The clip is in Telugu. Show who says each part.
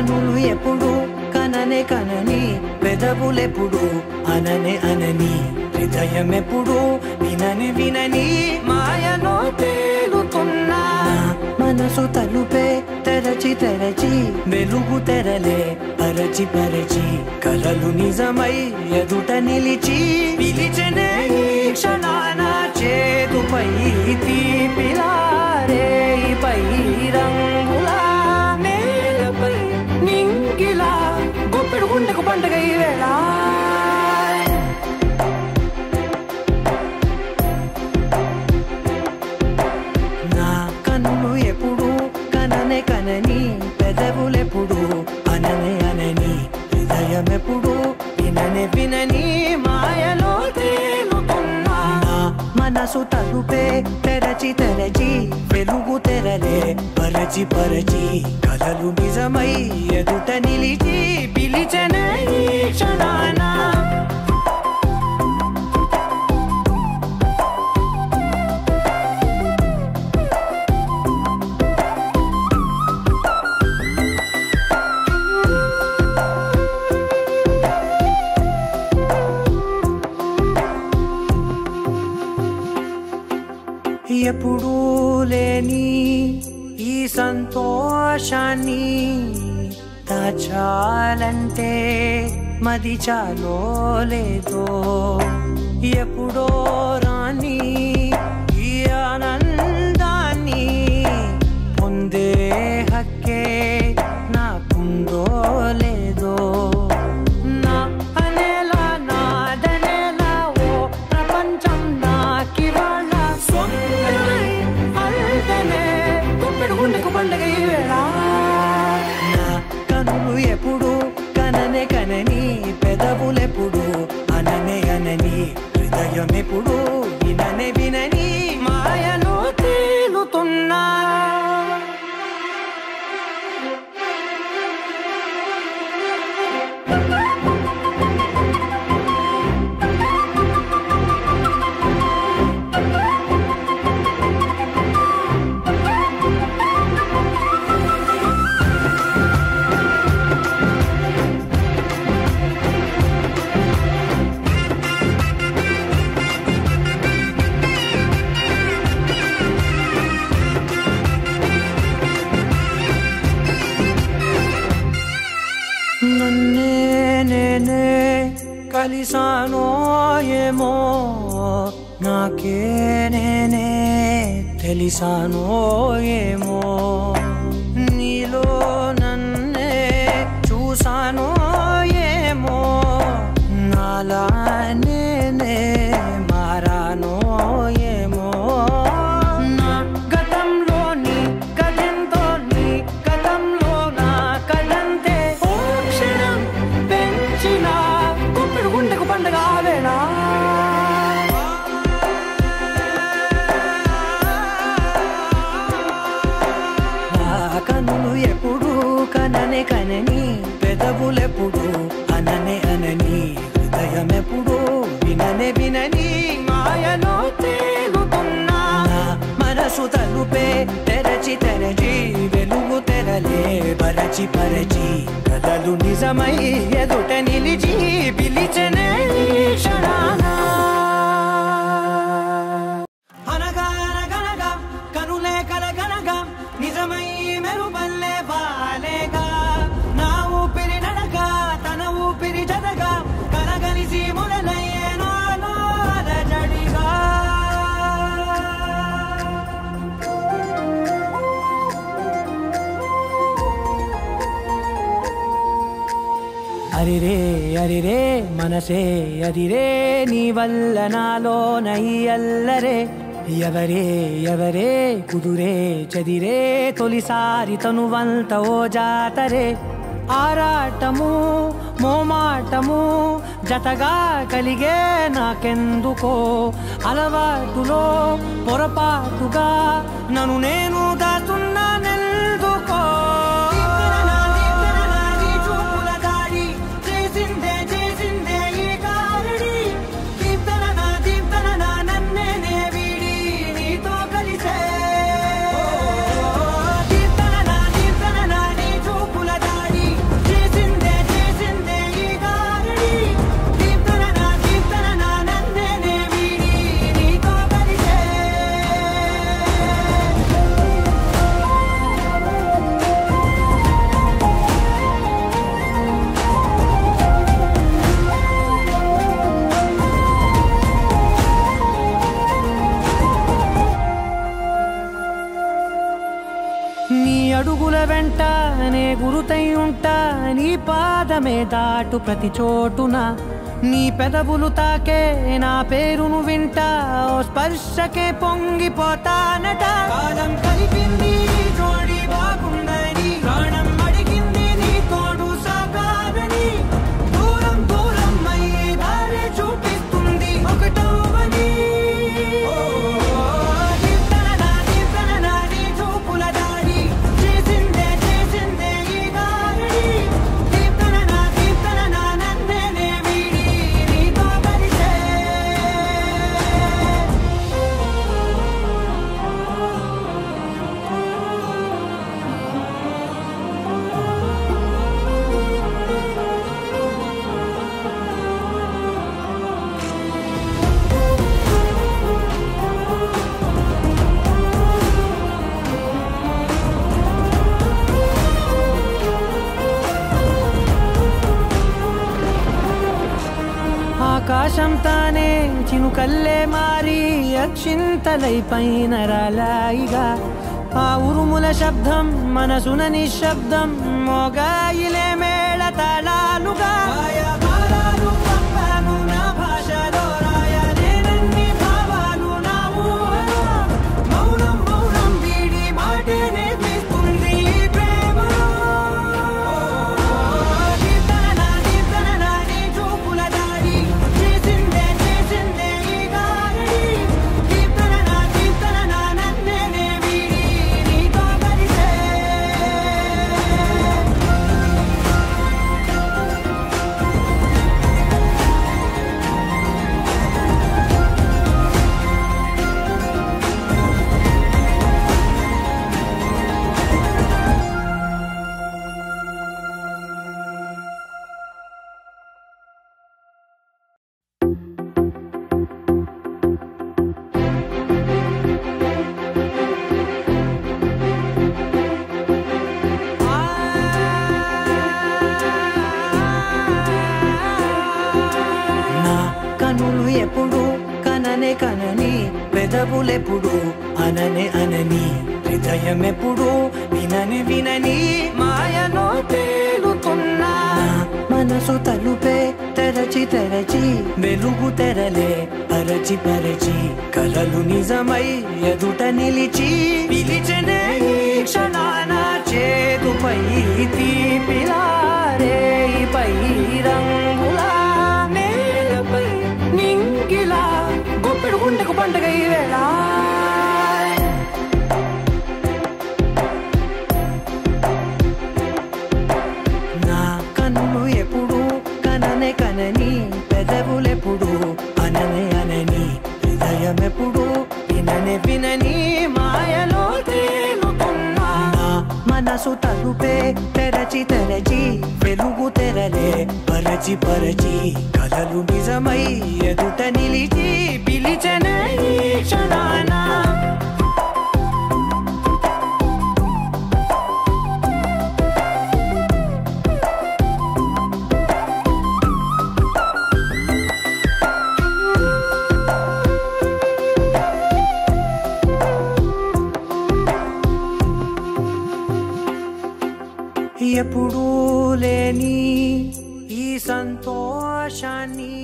Speaker 1: కనులు ఎప్పుడు కననే కనని, పెదవులెప్పుడు అననే అనని, హృదయం ఎప్పుడు వినని వినని మాయలో తేలుతున్నా. మనసు తలుపే తెరచి తెరచి, వెలుగు తెరలే పరచి పరచి, కలలు నిజమై ఎదుట నిలిచి పిలిచెనే ఈ క్షణాన. చేతుపై తీపిలారే పై రంగులా, నేలపై నింగిలా, గుప్పెడు గుండెకు పండుగ ఈ వేళ. నా కన్నులు ఎప్పుడు కననే కనని, పెదవులెప్పుడు అననే అనని, హృదయం ఎప్పుడు విననే వినని మాయలో తేలుతున్నా. నా మనసు తలుపే తెరచి తెరచి, వెలుగు తెరలే పరచి పరచి, కలలు నిజమై ఎదుట నిలిచి పిలిచెనే ఈ క్షణాన. ఎప్పుడూ లేని ఈ సంతోషాన్ని దాచాలంటే మది చాలో లేదో, ఎప్పుడో రాని ఈ ఆనందాన్ని పొందే హక్కే నాకుందో లేదో. నా అనేలా నాదనేలా ఓ ప్రపంచం నాకివాళ సొంతమై అల్దనే, గుప్పెడు గుండెకు పండుగ ఈ వేళ. నా కనులు ఎప్పుడు కననే కనని, పెదవులెప్పుడు అననే అనని, హృదయం ఎప్పుడు విననే వినని మాయలో తేలుతున్నా. నన్నే నేనే కలిసానో ఏమో, నాకే నేనే తెలిసానో ఏమో, నీలో నన్నే చూసానో ఏమో, నాలా నేనే మారానో ఏమో. నా గతంలోని కథంతో నీ గతంలో నా కథంతే, ఓ క్షణం పెంచిన గుప్పెడు గుండెకు పండుగ వేళ. కనులు ఎప్పుడు కననే కనని, పెదవులెప్పుడు అననే అనని, హృదయం ఎప్పుడు విననే వినని మాయలో తేలుతున్నా. మనసు తలుపే తెరచి తెరచి, వెలుగు తెరలే పరచి పరచి, కలలు నిజమై ఎదుట నిలిచి పిలిచెనే ఈ క్షణాన. అనగా అనగనగా కనులే కలగనగా, నిజమై మెరుపల్లే వాలేగా, నా ఊపిరి నడగా తన ఊపిరి జదగా, కలగలిసి మొదలయ్యే నాలో అలజడిగా. అరిరే అరిరే మనసే అదిరే, నీ వల్ల నాలో నై అల్లరే, ఎవరే ఎవరే కుదురే చదిరే, తొలిసారి తనువంత ఓ జాతరే. ఆరాటము మోమాటము జతగా కలిగే నాకెందుకో, అలవాటులో పొరపాటుగా నన్ను నేను దాచున్నానెందుకో. గురుతై ఉంటా నీ పాదమే దాటు ప్రతి చోటున నీ పెదవులు తాకే నా పేరును వింటా ఓ స్పర్శకే పొంగిపోతానట కాలం కలిపింది జోడి బాగుందని ప్రాణం అడిగింది నీ తోడు సాగాలని దూరం దూరం అయ్యి దారి చూపిస్తుంది ఒకటవని ఆకాశం తానే చినుకల్లే మారి అక్షింతలై పైన రాలాయిగా ఆ ఉరుముల శబ్దం మనసున నిశ్శబ్దం మోగాయిలే మేళ తాళాలుగా నా భాషలో రాయలేనన్ని భావాలు నా ఊహలో మౌనం మౌనం వీడి మాటే నేర్పిస్తుంది ప్రేమలో ఎప్పుడు కననే కనని పెదవులెప్పుడు అననే అనని హృదయం ఎప్పుడు వినని వినని మాయలో తేలుతున్నా మనసు తలుపే తెరచి తెరచి వెలుగు తెరలే పరచి పరచి కలలు నిజమై ఎదుట నిలిచి పిలిచనే ఈ క్షణాన చేతుపై తీపిలారే పై రంగులా నేలపై నింగిలా గుప్పెడు గుండెకు పండుగ ఈ వేళ నా కన్నులు ఎప్పుడు కననే కనని పెదవులెప్పుడు అననే అనని హృదయం ఎప్పుడు విననే వినని మాయలో తేలుతున్నా మనసు తలుపే తెరచి తెరచి వెలుగు తెరలే పరచి పరచి కలలు నిజమై ఎదుట నిలిచి పిలిచనే ఈ క్షణాన ఎప్పుడూ లేని ఈ సంతోషాన్ని